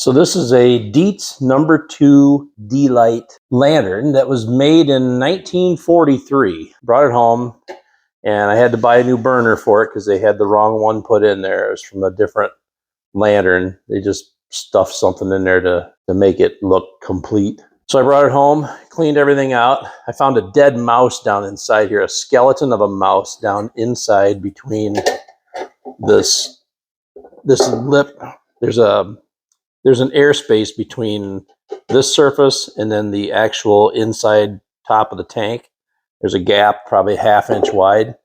So this is a Dietz #2 D-Light lantern that was made in 1943. Brought it home, and I had to buy a new burner for it because they had the wrong one put in there. It was from a different lantern. They just stuffed something in there to make it look complete. So I brought it home, cleaned everything out. I found a dead mouse down inside here, a skeleton of a mouse down inside between this lip. There's an airspace between this surface and then the actual inside top of the tank. There's a gap, probably a ½ inch wide,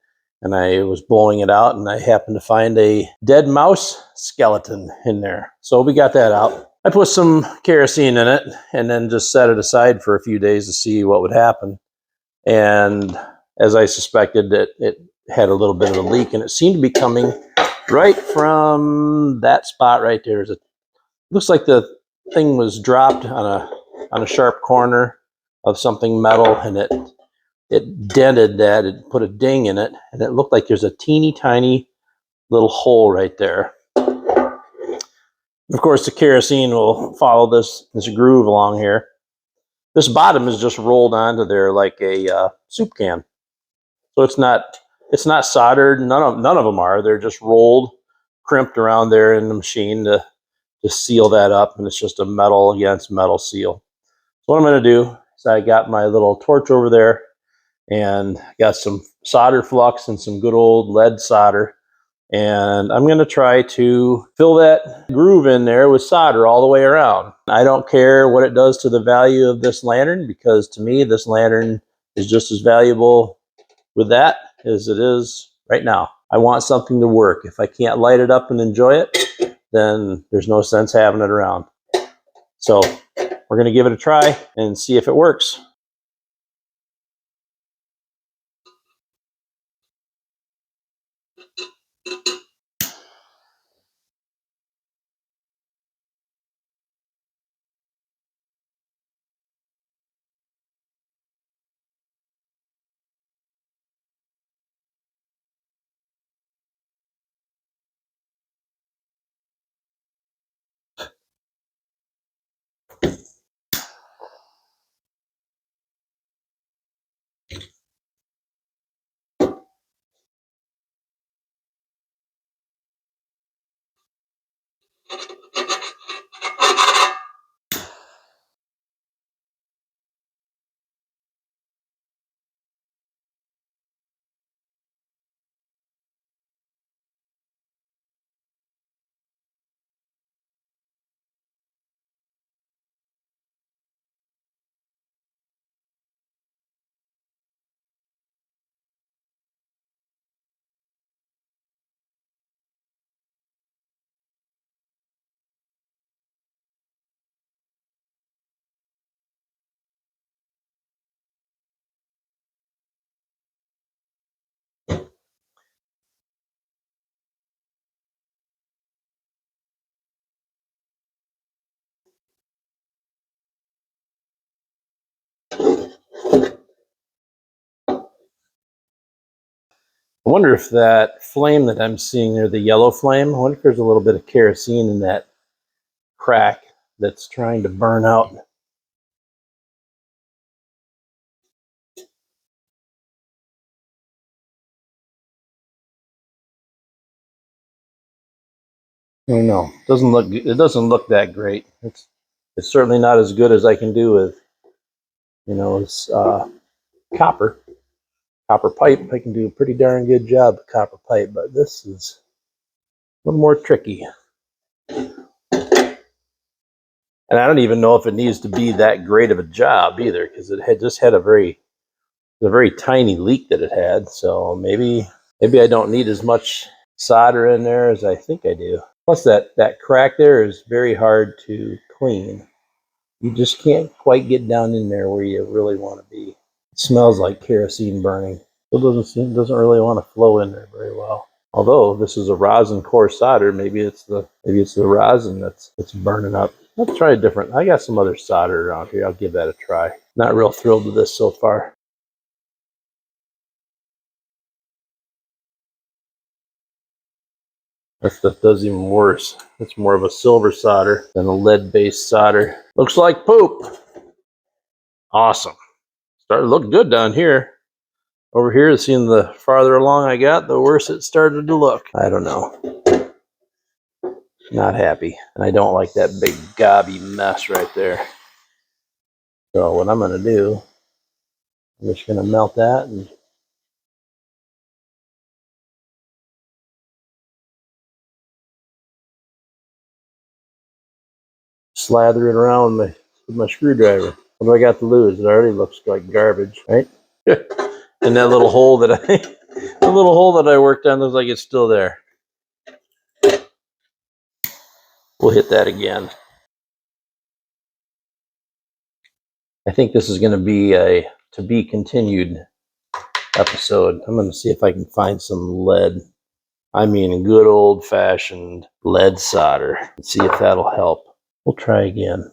and I was blowing it out, and I happened to find a dead mouse skeleton in there. So we got that out. I put some kerosene in it and then just set it aside for a few days to see what would happen. And as I suspected, it had a little bit of a leak, and it seemed to be coming right from that spot right there. Looks like the thing was dropped on a sharp corner of something metal, and it dented that. It put a ding in it, and it looked like there's a teeny tiny little hole right there. Of course, the kerosene will follow this groove along here. This bottom is just rolled onto there like a soup can, so it's not soldered. None of them are. They're just rolled, crimped around there in the machine to seal that up, and it's just a metal against metal seal. So what I'm going to do is I got my little torch over there and got some solder flux and some good old lead solder, and I'm going to try to fill that groove in there with solder all the way around. I don't care what it does to the value of this lantern, because to me this lantern is just as valuable with that as it is right now. I want something to work. If I can't light it up and enjoy it, then there's no sense having it around. So we're going to give it a try and see if it works. I wonder if that flame that I'm seeing there, the yellow flame, I wonder if there's a little bit of kerosene in that crack that's trying to burn out. I don't know. It doesn't look that great. It's certainly not as good as I can do with, it's copper pipe. I can do a pretty darn good job with copper pipe, but this is a little more tricky. And I don't even know if it needs to be that great of a job either, because it had just had a very tiny leak that it had. So maybe I don't need as much solder in there as I think I do. Plus that crack there is very hard to clean. You just can't quite get down in there where you really want to be. It smells like kerosene burning. It doesn't really want to flow in there very well. Although this is a rosin core solder, maybe it's the rosin that's burning up. Let's try a different. I got some other solder around here. I'll give that a try. Not real thrilled with this so far. That stuff does even worse. It's more of a silver solder than a lead-based solder. Looks like poop. Awesome. Started to look good down here. Over here, seeing the farther along I got, the worse it started to look. I don't know. Not happy. And I don't like that big gobby mess right there. So what I'm going to do, I'm just going to melt that and slather it around with my screwdriver. What do I got to lose? It already looks like garbage, right? And that little hole that I worked on looks like it's still there. We'll hit that again. I think this is going to be a to be continued episode. I'm going to see if I can find some lead. I mean, good old-fashioned lead solder. Let's see if that'll help. We'll try again.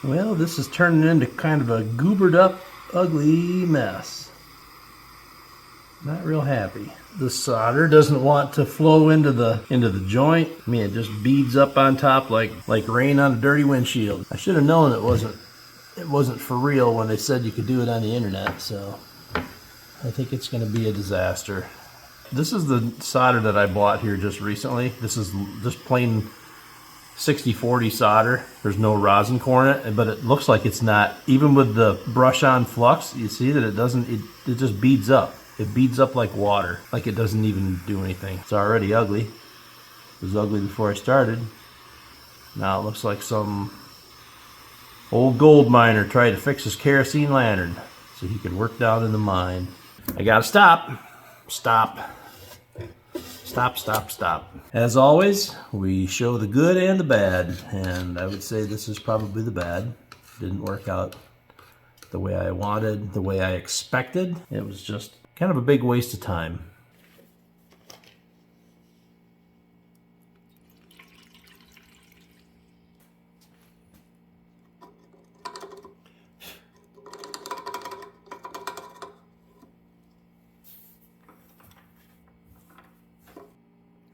Well, this is turning into kind of a goobered up, ugly mess. Not real happy. The solder doesn't want to flow into the joint. I mean, it just beads up on top like rain on a dirty windshield. I should have known it wasn't for real when they said you could do it on the internet. So I think it's going to be a disaster. This is the solder that I bought here just recently. This is just plain 60-40 solder. There's no rosin core in it, but it looks like it's not. Even with the brush on flux, you see that it doesn't, it just beads up. It beads up like water, like it doesn't even do anything. It's already ugly. It was ugly before I started. Now it looks like some old gold miner tried to fix his kerosene lantern so he could work down in the mine. I gotta stop. Stop. Stop, stop, stop. As always, we show the good and the bad, and I would say this is probably the bad. Didn't work out the way I wanted, the way I expected. It was just kind of a big waste of time.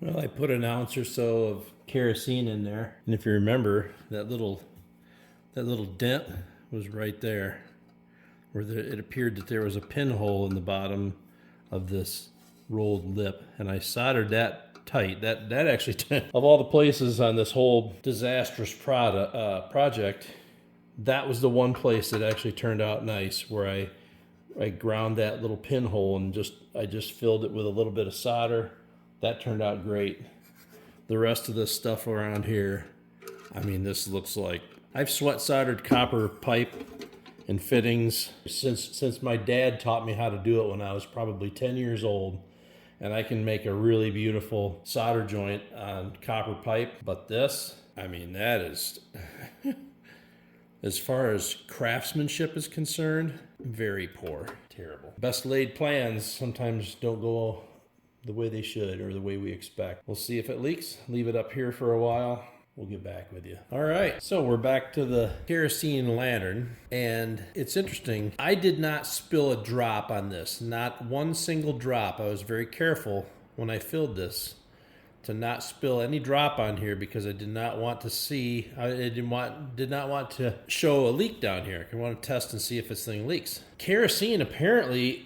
Well, I put an ounce or so of kerosene in there, and if you remember, that little dent was right there, where it appeared that there was a pinhole in the bottom of this rolled lip, and I soldered that tight. That actually, of all the places on this whole disastrous project, that was the one place that actually turned out nice, where I ground that little pinhole and I just filled it with a little bit of solder. That turned out great. The rest of this stuff around here, I mean, this looks like I've sweat soldered copper pipe and fittings since my dad taught me how to do it when I was probably 10 years old. And I can make a really beautiful solder joint on copper pipe. But this, I mean, that is, as far as craftsmanship is concerned, very poor, terrible. Best laid plans sometimes don't go the way they should or the way we expect. We'll see if it leaks. Leave it up here for a while. We'll get back with you. All right, so we're back to the kerosene lantern, and it's interesting. I did not spill a drop on this, not one single drop. I was very careful when I filled this to not spill any drop on here because I did not want to see, I did not want to show a leak down here. I want to test and see if this thing leaks. Kerosene apparently,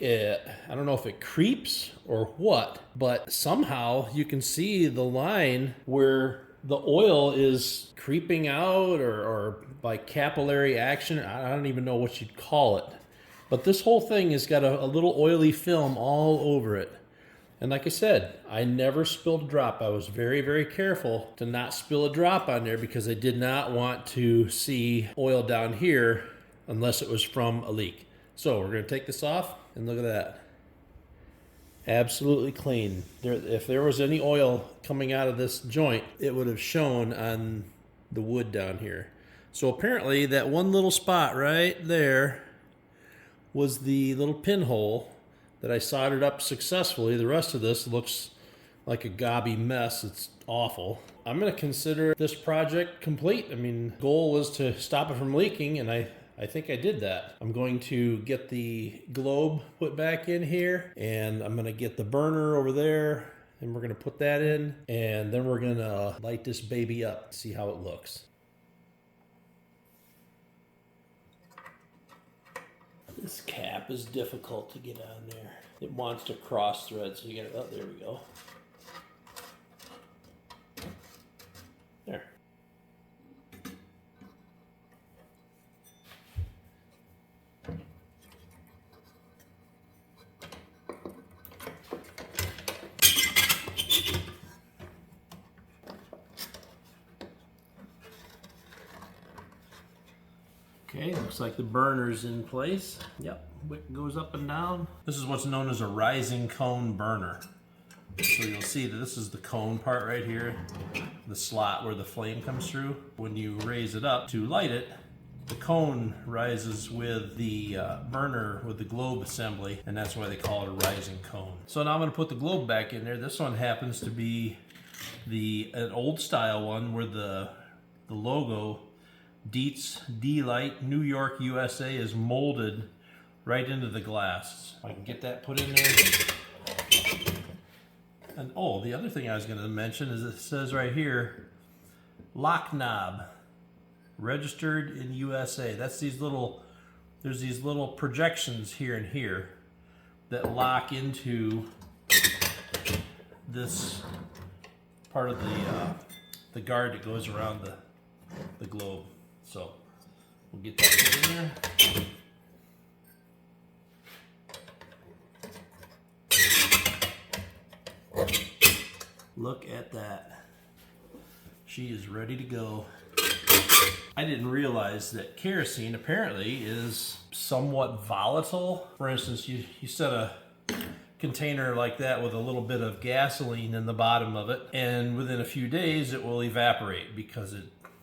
I don't know if it creeps or what, but somehow you can see the line where the oil is creeping out or by capillary action. I don't even know what you'd call it. But this whole thing has got a little oily film all over it. And like I said, I never spilled a drop. I was very, very careful to not spill a drop on there because I did not want to see oil down here unless it was from a leak. So we're gonna take this off and look at that. Absolutely clean. If there was any oil coming out of this joint, it would have shown on the wood down here. So apparently that one little spot right there was the little pinhole that I soldered up successfully. The rest of this looks like a gobby mess. It's awful. I'm gonna consider this project complete. I mean, the goal was to stop it from leaking, and I think I did that. I'm going to get the globe put back in here, and I'm gonna get the burner over there, and we're gonna put that in, and then we're gonna light this baby up, see how it looks. This cap is difficult to get on there. It wants to cross thread, so you gotta, oh, there we go. There. Okay, looks like the burner's in place. Yep, wick goes up and down. This is what's known as a rising cone burner. So you'll see that this is the cone part right here, the slot where the flame comes through. When you raise it up to light it, the cone rises with the burner with the globe assembly, and that's why they call it a rising cone. So now I'm gonna put the globe back in there. This one happens to be an old style one where the logo Dietz D-Light New York USA is molded right into the glass. I can get that put in there. And oh, the other thing I was going to mention is it says right here, lock knob, registered in USA. That's these little, there's these little projections here and here that lock into this part of the guard that goes around the globe. So we'll get that put in there. Look at that. She is ready to go. I didn't realize that kerosene apparently is somewhat volatile. For instance, you set a container like that with a little bit of gasoline in the bottom of it, and within a few days it will evaporate because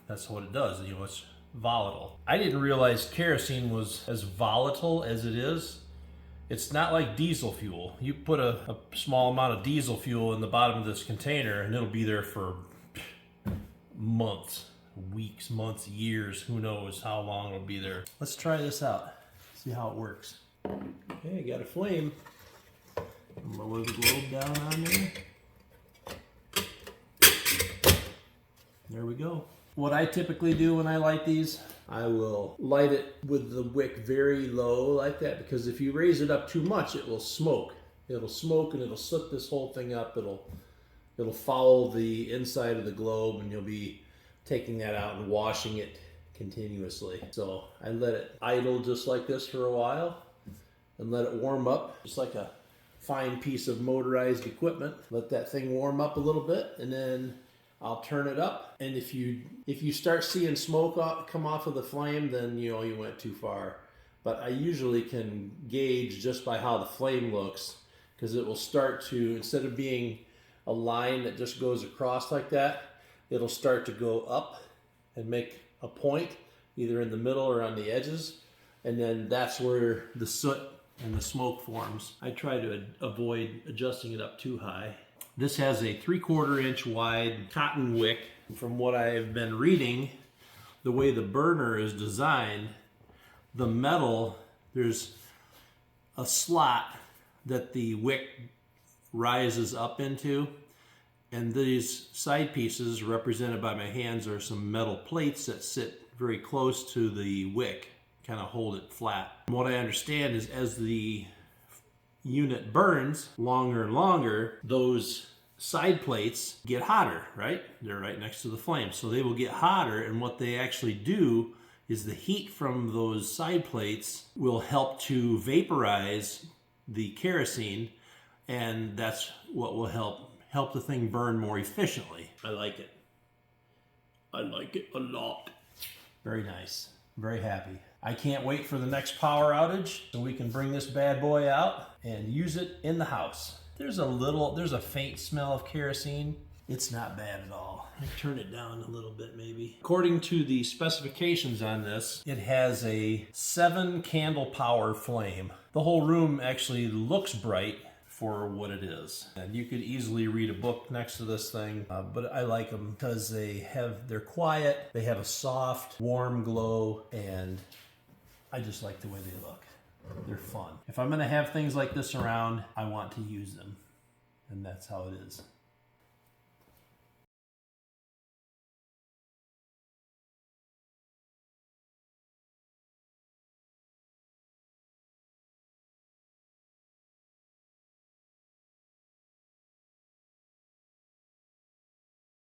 that's what it does. You know, it's volatile. I didn't realize kerosene was as volatile as it is. It's not like diesel fuel. You put a small amount of diesel fuel in the bottom of this container and it'll be there for months, weeks, months, years. Who knows how long it'll be there. Let's try this out. See how it works. Okay, got a flame. I'm gonna lower the globe down on there. There we go. What I typically do when I light these, I will light it with the wick very low like that, because if you raise it up too much, it will smoke. It'll smoke and it'll soot this whole thing up. It'll foul the inside of the globe, and you'll be taking that out and washing it continuously. So I let it idle just like this for a while and let it warm up, just like a fine piece of motorized equipment. Let that thing warm up a little bit, and then I'll turn it up. And if you start seeing smoke come off of the flame, then you know you went too far. But I usually can gauge just by how the flame looks, because it will start to, instead of being a line that just goes across like that, it'll start to go up and make a point either in the middle or on the edges, and then that's where the soot and the smoke forms. I try to avoid adjusting it up too high. This has a 3/4 inch wide cotton wick. From what I've been reading, the way the burner is designed, the metal, there's a slot that the wick rises up into, and these side pieces represented by my hands are some metal plates that sit very close to the wick, kind of hold it flat. From what I understand is as the unit burns longer and longer, those side plates get hotter, right? They're right next to the flame, so they will get hotter, and what they actually do is the heat from those side plates will help to vaporize the kerosene, and that's what will help the thing burn more efficiently. I like it. I like it a lot. Very nice. Very happy. I can't wait for the next power outage so we can bring this bad boy out and use it in the house. There's a faint smell of kerosene. It's not bad at all. I turn it down a little bit maybe. According to the specifications on this, it has a 7 candle power flame. The whole room actually looks bright for what it is. And you could easily read a book next to this thing, but I like them because they're quiet, they have a soft, warm glow, and I just like the way they look. They're fun. If I'm gonna have things like this around, I want to use them. And that's how it is.